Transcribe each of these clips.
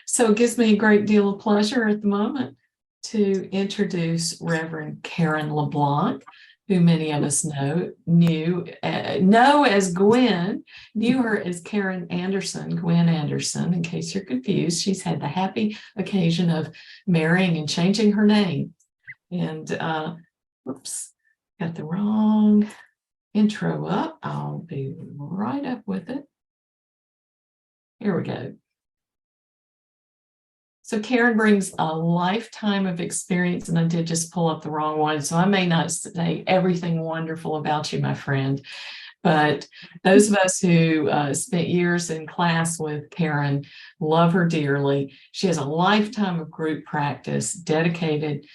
So it gives me a great deal of pleasure at the moment to introduce Reverend Karen LeBlanc, who many of us know as Gwen, knew her as Karen Anderson, Gwen Anderson, in case you're confused. She's had the happy occasion of marrying and changing her name. And whoops, got the wrong intro up. I'll be right up with it. Here we go. So Karen brings a lifetime of experience, and I did just pull up the wrong one, so I may not say everything wonderful about you, my friend, but those of us who spent years in class with Karen love her dearly. She has a lifetime of group practice, dedicated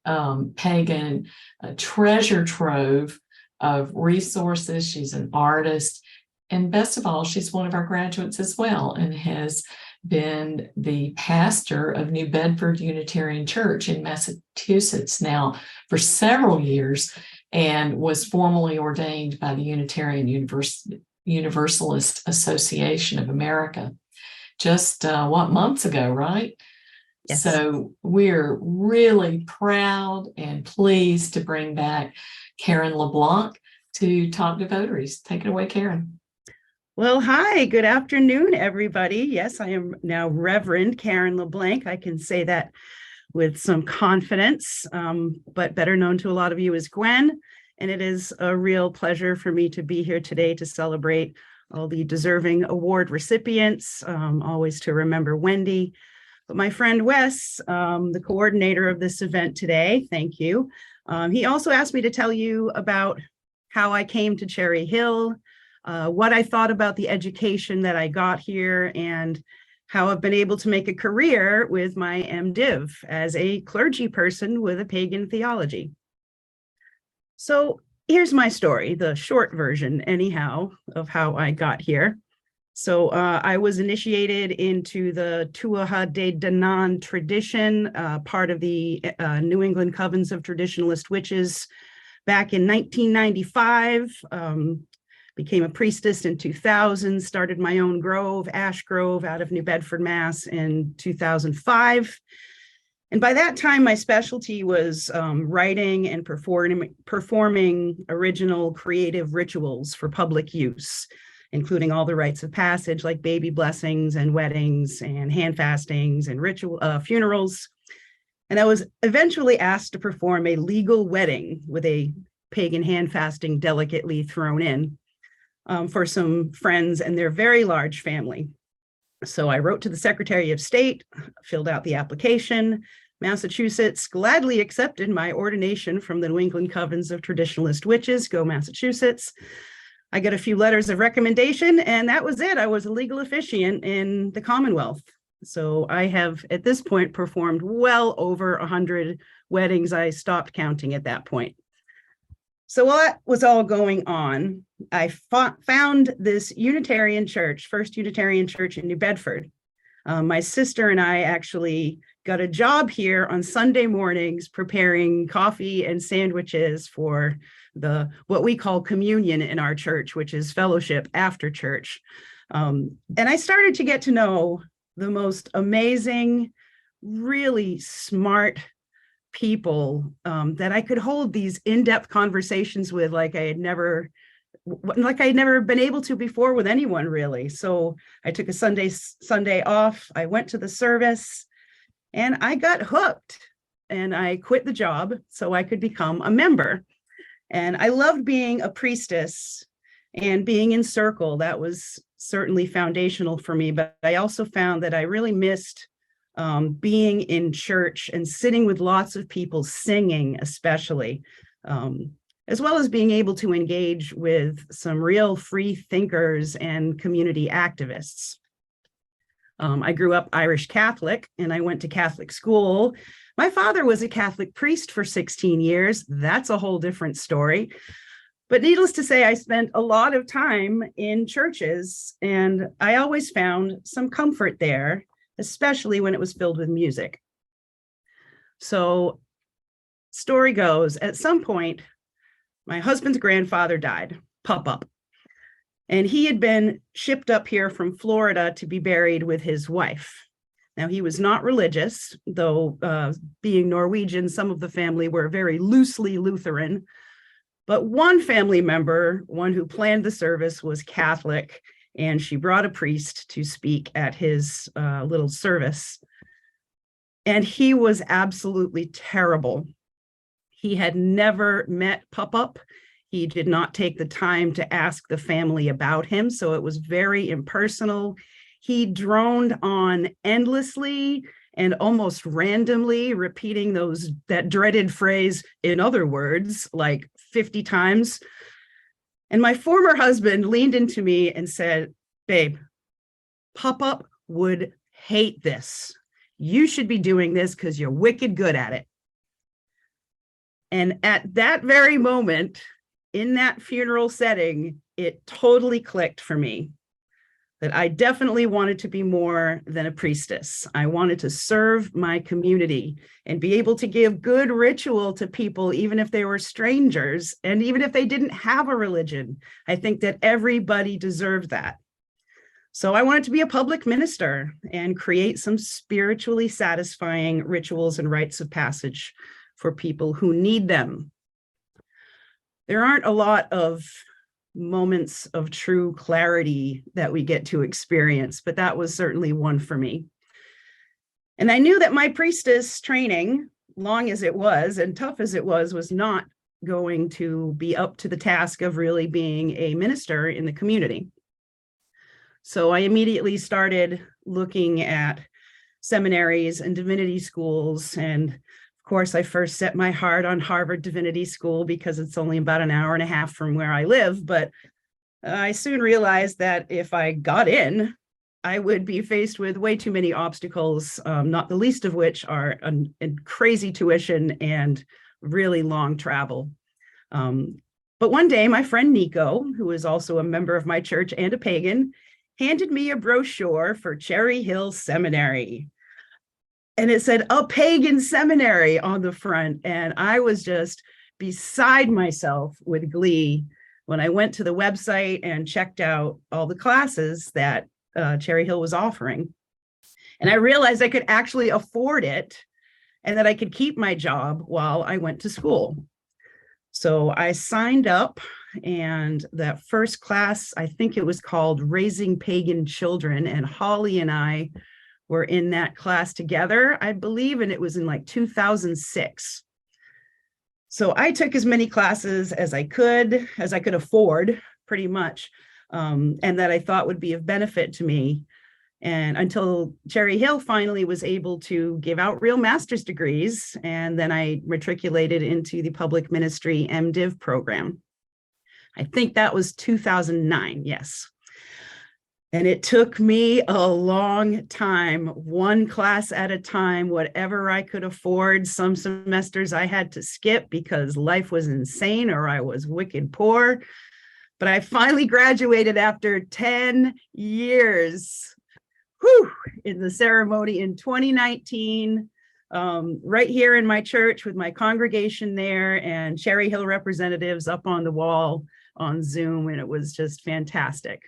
pagan, a treasure trove of resources. She's an artist, and best of all, she's one of our graduates as well, and has been the pastor of New Bedford Unitarian Church in Massachusetts now for several years, and was formally ordained by the Unitarian Universalist Association of America just months ago, right? Yes. So we're really proud and pleased to bring back Karen LeBlanc to talk to Votaries. Take it away, Karen. Well, hi, good afternoon, everybody. Yes, I am now Reverend Karen LeBlanc. I can say that with some confidence, but better known to a lot of you as Gwen. And it is a real pleasure for me to be here today to celebrate all the deserving award recipients, always to remember Wendy. But my friend Wes, the coordinator of this event today, thank you. He also asked me to tell you about how I came to Cherry Hill, what I thought about the education that I got here, and how I've been able to make a career with my MDiv as a clergy person with a pagan theology. So here's my story, the short version anyhow, of how I got here. So I was initiated into the Tuatha De Danann tradition, part of the New England Covens of Traditionalist Witches back in 1995. Became a priestess in 2000, started my own grove, Ash Grove, out of New Bedford, Mass. in 2005. And by that time, my specialty was writing and performing original creative rituals for public use, including all the rites of passage like baby blessings and weddings and hand fastings and funerals. And I was eventually asked to perform a legal wedding with a pagan hand fasting delicately thrown in. For some friends and their very large family. So I wrote to the Secretary of State, filled out the application. Massachusetts gladly accepted my ordination from the New England Covens of Traditionalist Witches. Go Massachusetts. I got a few letters of recommendation, and that was it. I was a legal officiant in the Commonwealth. So I have, at this point, performed well over 100 weddings. I stopped counting at that point. So while that was all going on, I found this Unitarian church, First Unitarian Church in New Bedford. My sister and I actually got a job here on Sunday mornings preparing coffee and sandwiches for what we call communion in our church, which is fellowship after church. And I started to get to know the most amazing, really smart people that I could hold these in-depth conversations with like I had never been able to before with anyone, really. So I took a Sunday off. I went to the service and I got hooked, and I quit the job so I could become a member. And I loved being a priestess and being in circle. That was certainly foundational for me, but I also found that I really missed being in church and sitting with lots of people singing, especially, as well as being able to engage with some real free thinkers and community activists. I grew up Irish Catholic, and I went to Catholic school. My father was a Catholic priest for 16 years. That's a whole different story. But needless to say, I spent a lot of time in churches, and I always found some comfort there, especially when it was filled with music. So, story goes, at some point, my husband's grandfather died, Pop-Up, and he had been shipped up here from Florida to be buried with his wife. Now, he was not religious, though being Norwegian, some of the family were very loosely Lutheran. But one family member, one who planned the service, was Catholic, and she brought a priest to speak at his little service. And he was absolutely terrible. He had never met Pup-Up. He did not take the time to ask the family about him, so it was very impersonal. He droned on endlessly and almost randomly, repeating that dreaded phrase, in other words, like 50 times. And my former husband leaned into me and said, "Babe, Pup-Up would hate this. You should be doing this because you're wicked good at it." And at that very moment, in that funeral setting, it totally clicked for me that I definitely wanted to be more than a priestess. I wanted to serve my community and be able to give good ritual to people, even if they were strangers, and even if they didn't have a religion. I think that everybody deserved that. So I wanted to be a public minister and create some spiritually satisfying rituals and rites of passage for people who need them. There aren't a lot of moments of true clarity that we get to experience, but that was certainly one for me. And I knew that my priestess training, long as it was and tough as it was not going to be up to the task of really being a minister in the community. So I immediately started looking at seminaries and divinity schools. And of course, I first set my heart on Harvard Divinity School because it's only about an hour and a half from where I live. But I soon realized that if I got in, I would be faced with way too many obstacles, not the least of which are a crazy tuition and really long travel. But one day, my friend Nico, who is also a member of my church and a pagan, handed me a brochure for Cherry Hill Seminary. And it said a pagan seminary on the front. And I was just beside myself with glee when I went to the website and checked out all the classes that Cherry Hill was offering. And I realized I could actually afford it and that I could keep my job while I went to school. So I signed up, and that first class, I think it was called Raising Pagan Children, and Holly and I were in that class together, I believe, and it was in like 2006. So I took as many classes as I could afford, pretty much, and that I thought would be of benefit to me. And until Cherry Hill finally was able to give out real master's degrees, and then I matriculated into the public ministry MDiv program. I think that was 2009, yes. And it took me a long time, one class at a time, whatever I could afford. Some semesters I had to skip because life was insane or I was wicked poor. But I finally graduated after 10 years. In the ceremony in 2019, right here in my church with my congregation there and Cherry Hill representatives up on the wall on Zoom, and it was just fantastic.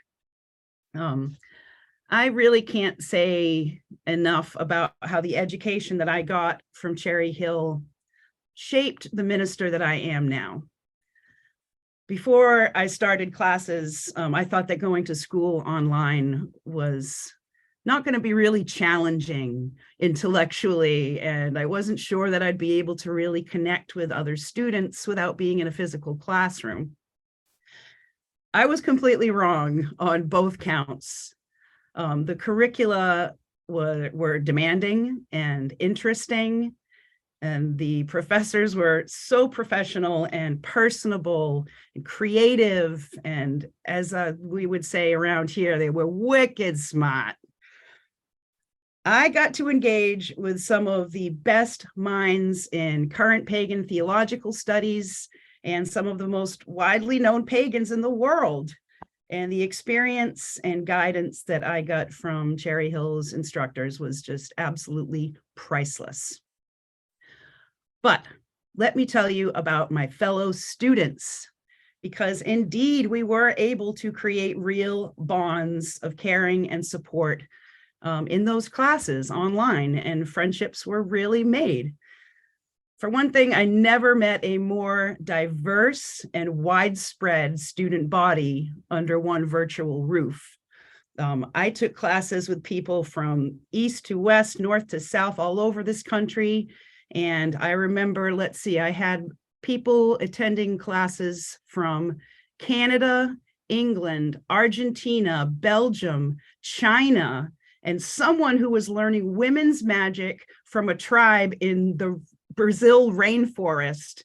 I really can't say enough about how the education that I got from Cherry Hill shaped the minister that I am now. Before I started classes, I thought that going to school online was not going to be really challenging intellectually, and I wasn't sure that I'd be able to really connect with other students without being in a physical classroom. I was completely wrong on both counts. The curricula were demanding and interesting, and the professors were so professional and personable and creative, and as we would say around here, they were wicked smart. I got to engage with some of the best minds in current pagan theological studies and some of the most widely known pagans in the world. And the experience and guidance that I got from Cherry Hill's instructors was just absolutely priceless. But let me tell you about my fellow students, because indeed we were able to create real bonds of caring and support in those classes online, and friendships were really made. For one thing, I never met a more diverse and widespread student body under one virtual roof. I took classes with people from east to west, north to south, all over this country. And I remember, I had people attending classes from Canada, England, Argentina, Belgium, China, and someone who was learning women's magic from a tribe in the Brazil rainforest,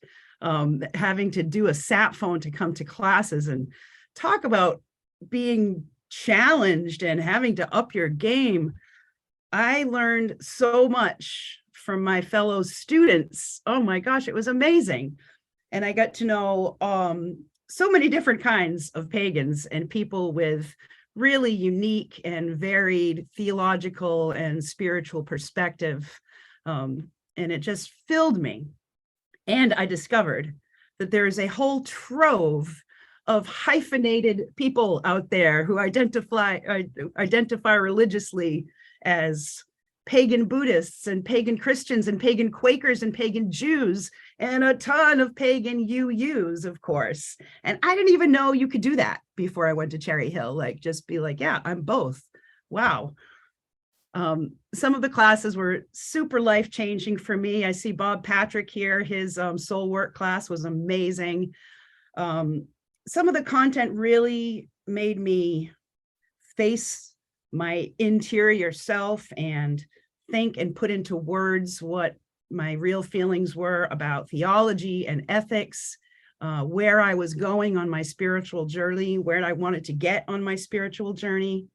having to do a sat phone to come to classes. And talk about being challenged and having to up your game. I learned so much from my fellow students. Oh my gosh, it was amazing. And I got to know so many different kinds of pagans and people with really unique and varied theological and spiritual perspective. And it just filled me. And I discovered that there is a whole trove of hyphenated people out there who identify religiously as pagan Buddhists and pagan Christians and pagan Quakers and pagan Jews, and a ton of pagan UUs, of course. And I didn't even know you could do that before I went to Cherry Hill, like just be like, yeah, I'm both. Wow. Some of the classes were super life-changing for me. I see Bob Patrick here. His soul work class was amazing. Some of the content really made me face my interior self and think and put into words what my real feelings were about theology and ethics, where I was going on my spiritual journey, where I wanted to get on my spiritual journey.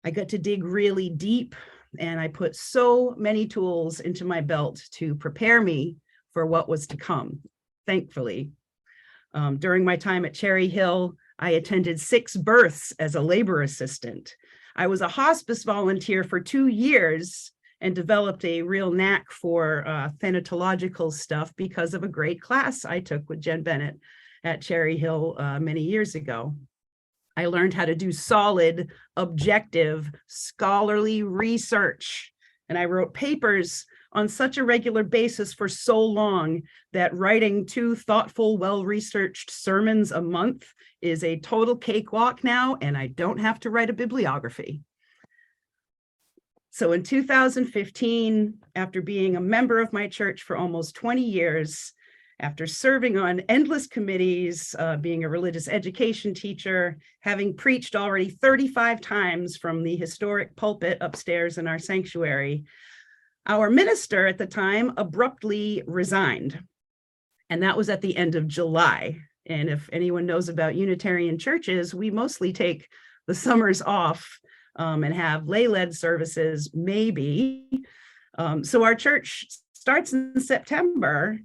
I got to dig really deep, and I put so many tools into my belt to prepare me for what was to come, thankfully. During my time at Cherry Hill, I attended 6 births as a labor assistant. I was a hospice volunteer for 2 years and developed a real knack for thanatological stuff because of a great class I took with Jen Bennett at Cherry Hill many years ago. I learned how to do solid, objective, scholarly research, and I wrote papers on such a regular basis for so long that writing 2 thoughtful, well-researched sermons a month is a total cakewalk now, and I don't have to write a bibliography. So in 2015, after being a member of my church for almost 20 years, after serving on endless committees, being a religious education teacher, having preached already 35 times from the historic pulpit upstairs in our sanctuary, our minister at the time abruptly resigned. And that was at the end of July. And if anyone knows about Unitarian churches, we mostly take the summers off and have lay-led services, maybe. So our church starts in September,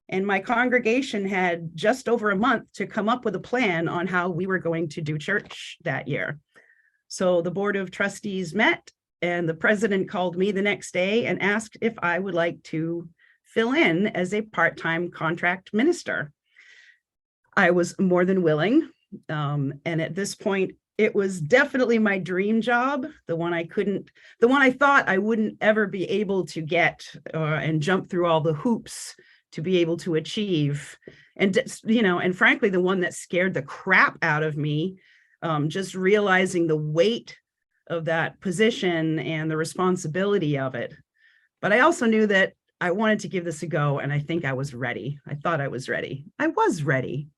and my congregation had just over a month to come up with a plan on how we were going to do church that year. So the board of trustees met, and the president called me the next day and asked if I would like to fill in as a part-time contract minister. I was more than willing. And at this point, it was definitely my dream job, the one I thought I wouldn't ever be able to get and jump through all the hoops to be able to achieve. And, and frankly, the one that scared the crap out of me, just realizing the weight of that position and the responsibility of it. But I also knew that I wanted to give this a go, and I think I was ready. I thought I was ready. I was ready.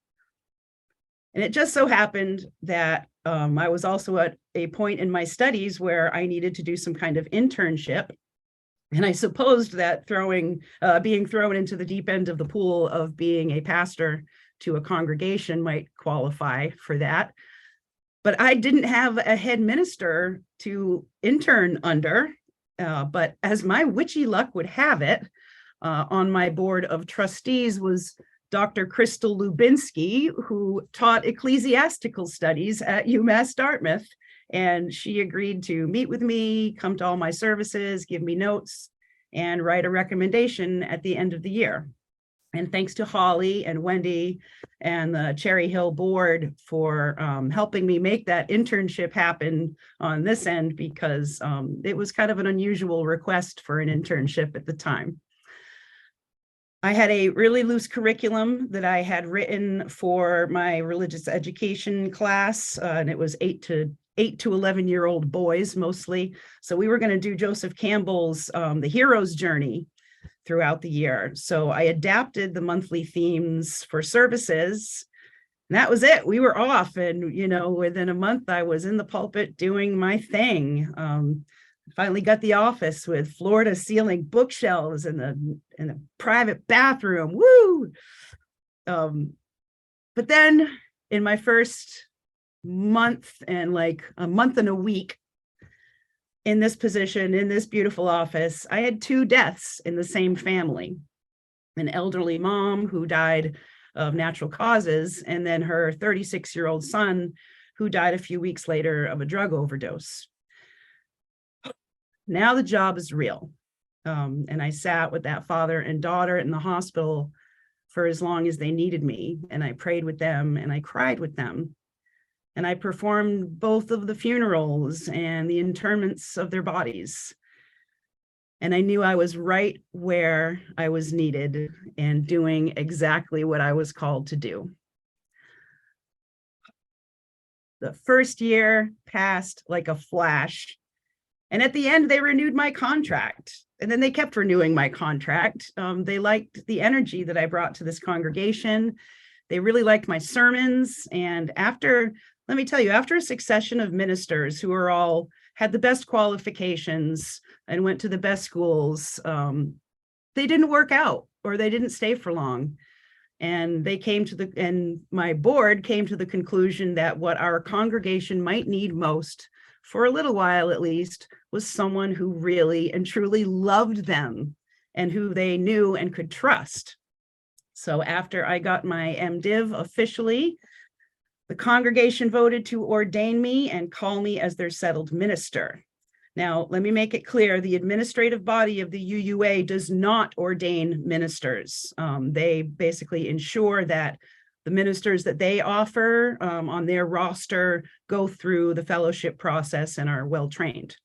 And it just so happened that I was also at a point in my studies where I needed to do some kind of internship. And I supposed that being thrown into the deep end of the pool of being a pastor to a congregation might qualify for that. But I didn't have a head minister to intern under. But as my witchy luck would have it, on my board of trustees was Dr. Crystal Lubinsky, who taught ecclesiastical studies at UMass Dartmouth. And she agreed to meet with me, come to all my services, give me notes, and write a recommendation at the end of the year. And thanks to Holly and Wendy and the Cherry Hill board for helping me make that internship happen on this end, because it was kind of an unusual request for an internship at the time. I had a really loose curriculum that I had written for my religious education class, and it was 8 to 11-year-old boys mostly. So we were going to do Joseph Campbell's The Hero's Journey throughout the year. So I adapted the monthly themes for services. And that was it. We were off. And, within a month, I was in the pulpit doing my thing. Finally got the office with floor to ceiling bookshelves in a private bathroom. Woo! But then in my first month and like a month and a week in this position, in this beautiful office, I had 2 deaths in the same family. An elderly mom who died of natural causes, and then her 36-year-old son who died a few weeks later of a drug overdose. Now the job is real. And I sat with that father and daughter in the hospital for as long as they needed me. And I prayed with them and I cried with them. And I performed both of the funerals and the interments of their bodies. And I knew I was right where I was needed and doing exactly what I was called to do. The first year passed like a flash. And at the end, they renewed my contract. And then they kept renewing my contract. They liked the energy that I brought to this congregation. They really liked my sermons. And let me tell you, after a succession of ministers who are all had the best qualifications and went to the best schools, they didn't work out or they didn't stay for long. And my board came to the conclusion that what our congregation might need most, for a little while at least, was someone who really and truly loved them and who they knew and could trust. So after I got my MDiv officially, the congregation voted to ordain me and call me as their settled minister. Now, let me make it clear, the administrative body of the UUA does not ordain ministers. They basically ensure that the ministers that they offer on their roster go through the fellowship process and are well-trained.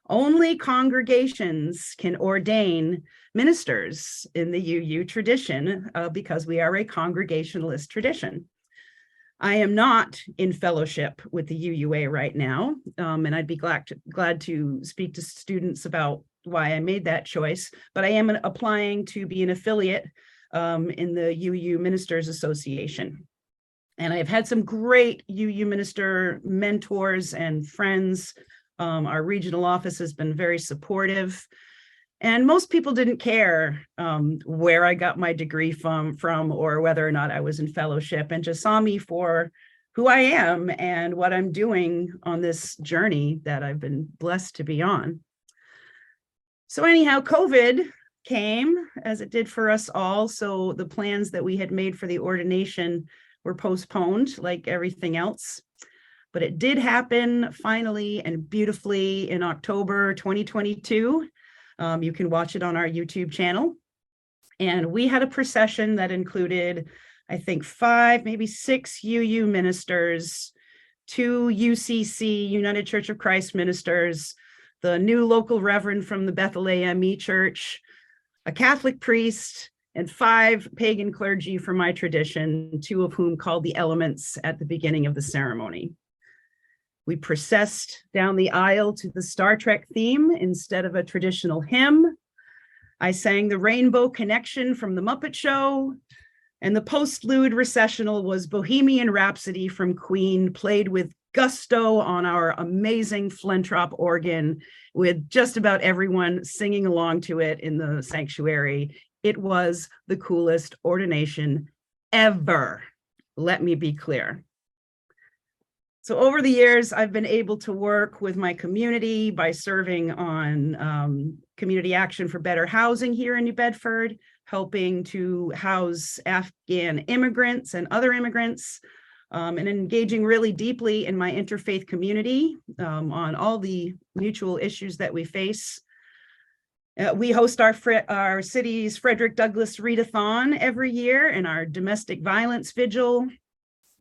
Only congregations can ordain ministers in the UU tradition because we are a congregationalist tradition. I am not in fellowship with the UUA right now, and I'd be glad to speak to students about why I made that choice, but I am applying to be an affiliate in the UU Ministers Association. And I've had some great UU minister mentors and friends. Our regional office has been very supportive. And most people didn't care where I got my degree from or whether or not I was in fellowship, and just saw me for who I am and what I'm doing on this journey that I've been blessed to be on. So anyhow, COVID came as it did for us all. So the plans that we had made for the ordination were postponed like everything else. But it did happen finally and beautifully in October 2022. You can watch it on our YouTube channel. And we had a procession that included, I think, 5, maybe 6 UU ministers, 2 UCC, United Church of Christ ministers, the new local reverend from the Bethel AME Church, a Catholic priest, and 5 pagan clergy from my tradition, 2 of whom called the elements at the beginning of the ceremony. We processed down the aisle to the Star Trek theme instead of a traditional hymn. I sang the Rainbow Connection from the Muppet Show, and the postlude recessional was Bohemian Rhapsody from Queen, played with gusto on our amazing Flentrop organ, with just about everyone singing along to it in the sanctuary. It was the coolest ordination ever. Let me be clear. So over the years, I've been able to work with my community by serving on community action for better housing here in New Bedford, helping to house Afghan immigrants and other immigrants, and engaging really deeply in my interfaith community on all the mutual issues that we face. We host our city's Frederick Douglass Readathon every year and our domestic violence vigil.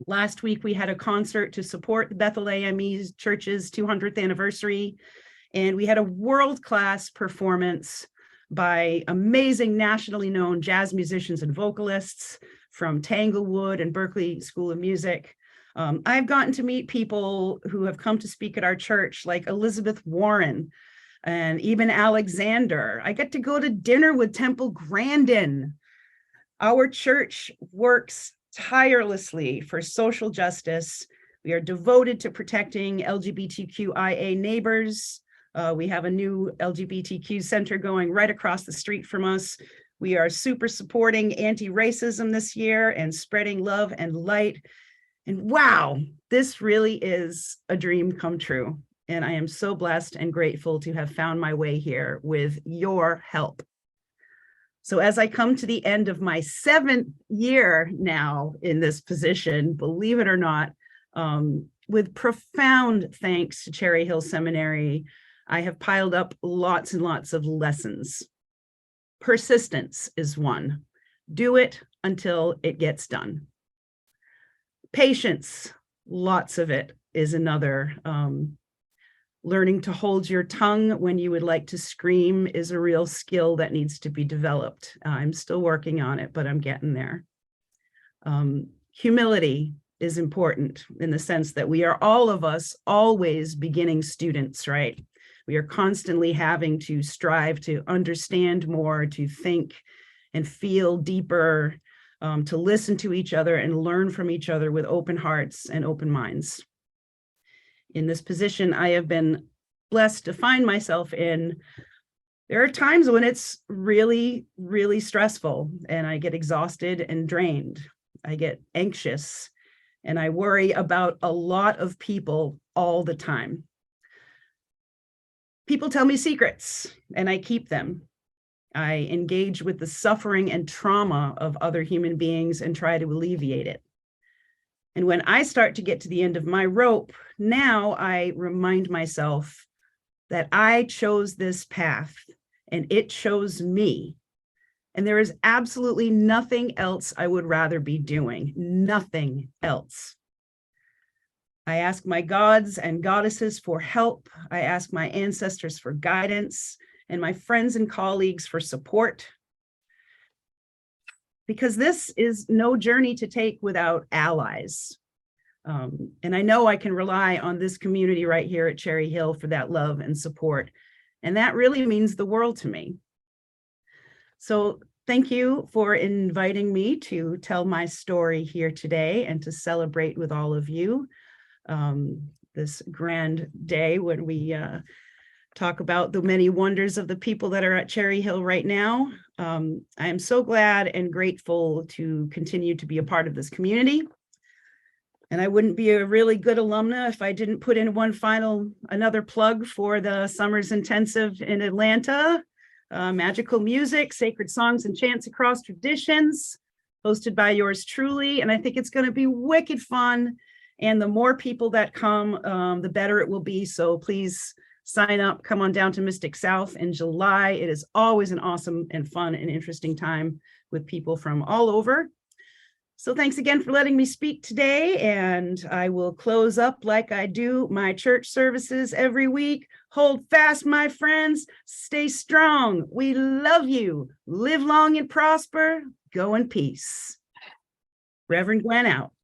Last week, we had a concert to support Bethel AME Church's 200th anniversary, and we had a world-class performance by amazing nationally known jazz musicians and vocalists from Tanglewood and Berklee School of Music. I've gotten to meet people who have come to speak at our church, like Elizabeth Warren and even Alexander. I get to go to dinner with Temple Grandin. Our church works tirelessly for social justice. We are devoted to protecting LGBTQIA neighbors. We have a new LGBTQ center going right across the street from us. We are super supporting anti-racism this year and spreading love and light. And wow, this really is a dream come true. And I am so blessed and grateful to have found my way here with your help. So as I come to the end of my 7th year now in this position, believe it or not, with profound thanks to Cherry Hill Seminary, I have piled up lots and lots of lessons. Persistence is one. Do it until it gets done. Patience, lots of it, is another. Learning to hold your tongue when you would like to scream is a real skill that needs to be developed. I'm still working on it, but I'm getting there. Humility is important in the sense that we are, all of us, always beginning students, right? We are constantly having to strive to understand more, to think and feel deeper, to listen to each other and learn from each other with open hearts and open minds. In this position, I have been blessed to find myself in. There are times when it's really, really stressful and I get exhausted and drained. I get anxious and I worry about a lot of people all the time. People tell me secrets and I keep them. I engage with the suffering and trauma of other human beings and try to alleviate it. And when I start to get to the end of my rope, now I remind myself that I chose this path and it chose me. And there is absolutely nothing else I would rather be doing, nothing else. I ask my gods and goddesses for help. I ask my ancestors for guidance and my friends and colleagues for support. Because this is no journey to take without allies. And I know I can rely on this community right here at Cherry Hill for that love and support. And that really means the world to me. So thank you for inviting me to tell my story here today and to celebrate with all of you this grand day when we talk about the many wonders of the people that are at Cherry Hill right now. I am so glad and grateful to continue to be a part of this community. And I wouldn't be a really good alumna if I didn't put in another plug for the Summers Intensive in Atlanta. Magical music, sacred songs and chants across traditions, hosted by yours truly. And I think it's going to be wicked fun. And the more people that come, the better it will be. So please sign up, come on down to Mystic South in July. It is always an awesome and fun and interesting time with people from all over. So thanks again for letting me speak today, and I will close up like I do my church services every week. Hold fast, my friends. Stay strong. We love you. Live long and prosper. Go in peace. Reverend Gwen out.